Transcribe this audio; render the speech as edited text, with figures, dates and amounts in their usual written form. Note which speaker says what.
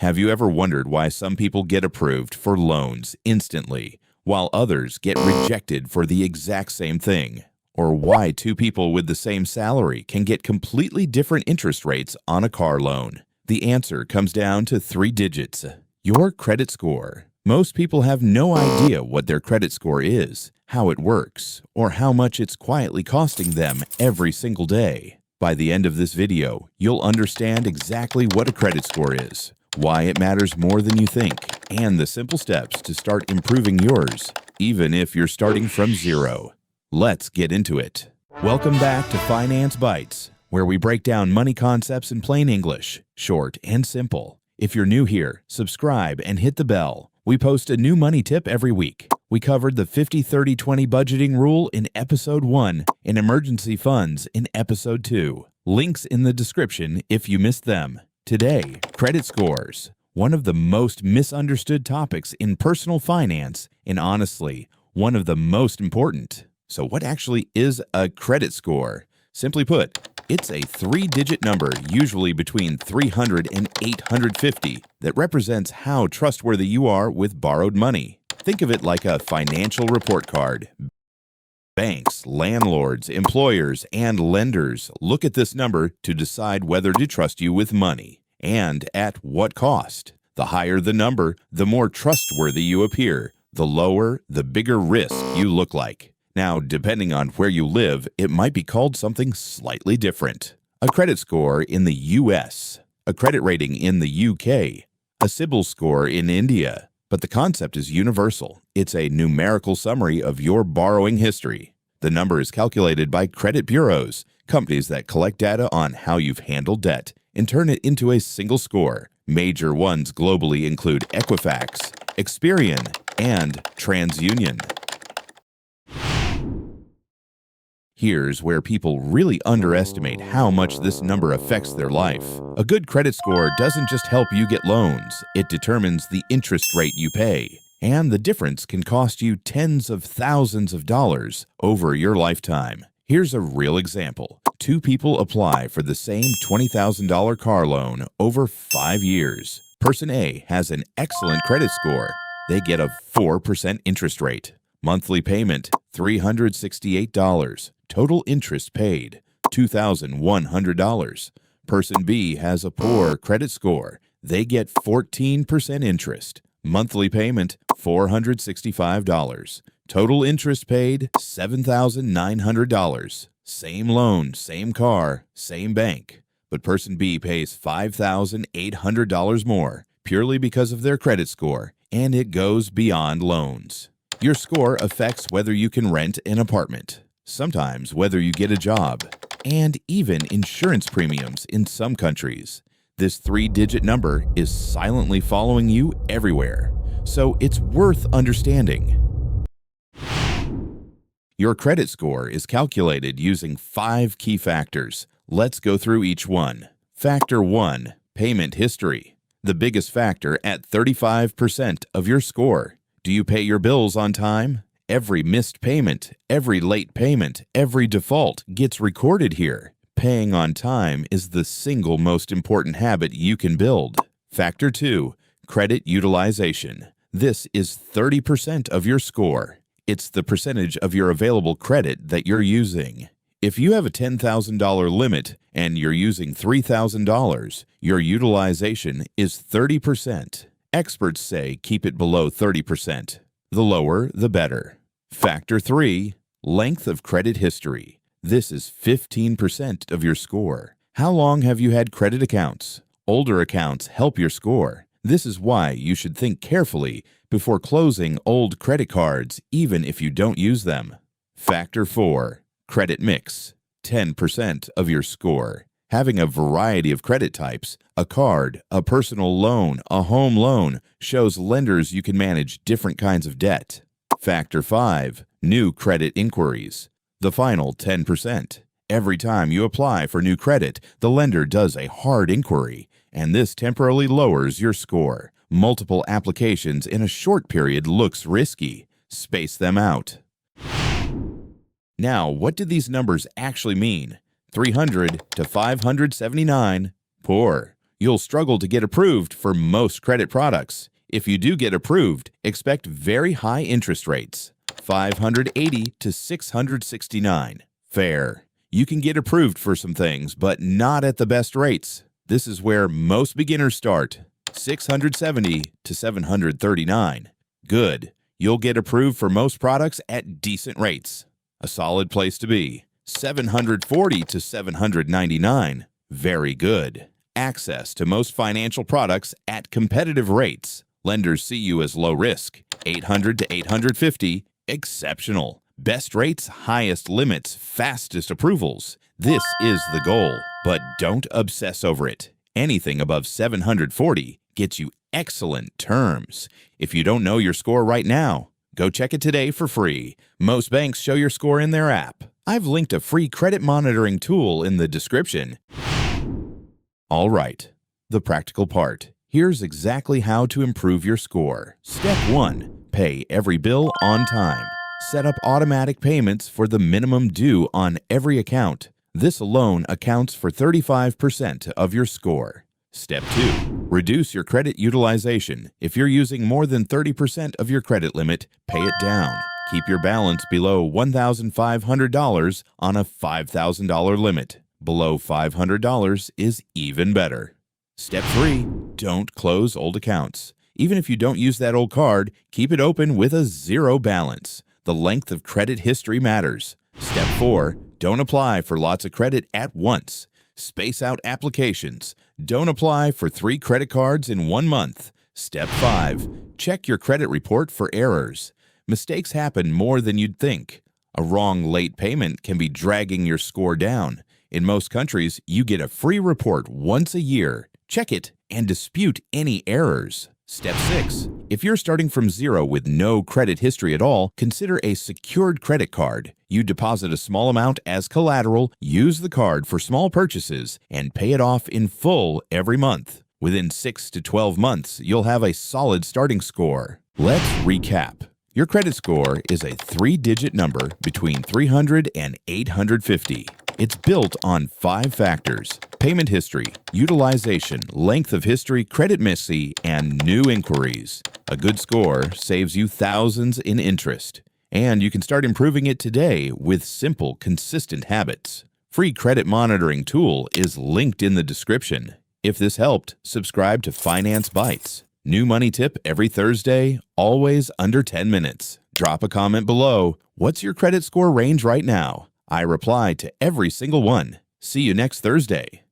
Speaker 1: Have you ever wondered why some people get approved for loans instantly, while others get rejected for the exact same thing? Or why two people with the same salary can get completely different interest rates on a car loan? The answer comes down to 3 digits: your credit score. Most people have no idea what their credit score is, how it works, or how much it's quietly costing them every single day. By the end of this video, you'll understand exactly what a credit score is, why it matters more than you think, and the simple steps to start improving yours, even if you're starting from zero. Let's get into it. Welcome back to Finance Bytes, where we break down money concepts in plain English, short and simple. If you're new here, subscribe and hit the bell. We post a new money tip every week. We covered the 50-30-20 budgeting rule in Episode 1 and emergency funds in Episode 2. Links in the description if you missed them. Today, credit scores, one of the most misunderstood topics in personal finance, and honestly, one of the most important. So what actually is a credit score? Simply put, it's a 3-digit number, usually between 300 and 850, that represents how trustworthy you are with borrowed money. Think of it like a financial report card. Banks, landlords, employers, and lenders look at this number to decide whether to trust you with money, and at what cost. The higher the number, the more trustworthy you appear. The lower, the bigger risk you look like. Now, depending on where you live, it might be called something slightly different. A credit score in the US, a credit rating in the UK, a CIBIL score in India. But the concept is universal. It's a numerical summary of your borrowing history. The number is calculated by credit bureaus, companies that collect data on how you've handled debt, and turn it into a single score. Major ones globally include Equifax, Experian, and TransUnion. Here's where people really underestimate how much this number affects their life. A good credit score doesn't just help you get loans, it determines the interest rate you pay. And the difference can cost you tens of thousands of dollars over your lifetime. Here's a real example. Two people apply for the same $20,000 car loan over 5 years. Person A has an excellent credit score. They get a 4% interest rate. Monthly payment, $368. Total interest paid, $2,100. Person B has a poor credit score. They get 14% interest. Monthly payment, $465. Total interest paid, $7,900. Same loan, same car, same bank. But person B pays $5,800 more, purely because of their credit score, and it goes beyond loans. Your score affects whether you can rent an apartment, sometimes whether you get a job, and even insurance premiums in some countries. This 3-digit number is silently following you everywhere, so it's worth understanding. Your credit score is calculated using 5 key factors. Let's go through each one. Factor 1, payment history. The biggest factor at 35% of your score. Do you pay your bills on time? Every missed payment, every late payment, every default gets recorded here. Paying on time is the single most important habit you can build. Factor 2, credit utilization. This is 30% of your score. It's the percentage of your available credit that you're using. If you have a $10,000 limit and you're using $3,000, your utilization is 30%. Experts say keep it below 30%. The lower, the better. Factor 3, length of credit history. This is 15% of your score. How long have you had credit accounts? Older accounts help your score. This is why you should think carefully before closing old credit cards, even if you don't use them. Factor 4, credit mix. 10% of your score. Having a variety of credit types, a card, a personal loan, a home loan, shows lenders you can manage different kinds of debt. Factor 5, new credit inquiries. The final 10%. Every time you apply for new credit, the lender does a hard inquiry, and this temporarily lowers your score. Multiple applications in a short period looks risky. Space them out. Now, what do these numbers actually mean? 300 to 579, poor. You'll struggle to get approved for most credit products. If you do get approved, expect very high interest rates. 580 to 669. Fair. You can get approved for some things, but not at the best rates. This is where most beginners start. 670 to 739. Good. You'll get approved for most products at decent rates. A solid place to be. 740 to 799. Very good. Access to most financial products at competitive rates. Lenders see you as low risk. 800 to 850. Exceptional. Best rates, highest limits, fastest approvals. This is the goal, but don't obsess over it. Anything above 740 gets you excellent terms. If you don't know your score right now, go check it today for free. Most banks show your score in their app. I've linked a free credit monitoring tool in the description. All right, the practical part. Here's exactly how to improve your score. Step 1. Pay every bill on time. Set up automatic payments for the minimum due on every account. This alone accounts for 35% of your score. Step 2. Reduce your credit utilization. If you're using more than 30% of your credit limit, pay it down. Keep your balance below $1,500 on a $5,000 limit. Below $500 is even better. Step 3. Don't close old accounts. Even if you don't use that old card, keep it open with a zero balance. The length of credit history matters. Step 4. Don't apply for lots of credit at once. Space out applications. Don't apply for 3 credit cards in 1 month. Step 5. Check your credit report for errors. Mistakes happen more than you'd think. A wrong late payment can be dragging your score down. In most countries, you get a free report once a year. Check it and dispute any errors. Step 6. If you're starting from zero with no credit history at all, consider a secured credit card. You deposit a small amount as collateral, use the card for small purchases, and pay it off in full every month. Within 6 to 12 months, you'll have a solid starting score. Let's recap. Your credit score is a 3-digit number between 300 and 850. It's built on 5 factors: payment history, utilization, length of history, credit missy, and new inquiries. A good score saves you thousands in interest, and you can start improving it today with simple, consistent habits. Free credit monitoring tool is linked in the description. If this helped, subscribe to Finance Bytes. New money tip every Thursday, always under 10 minutes. Drop a comment below. What's your credit score range right now? I reply to every single one. See you next Thursday.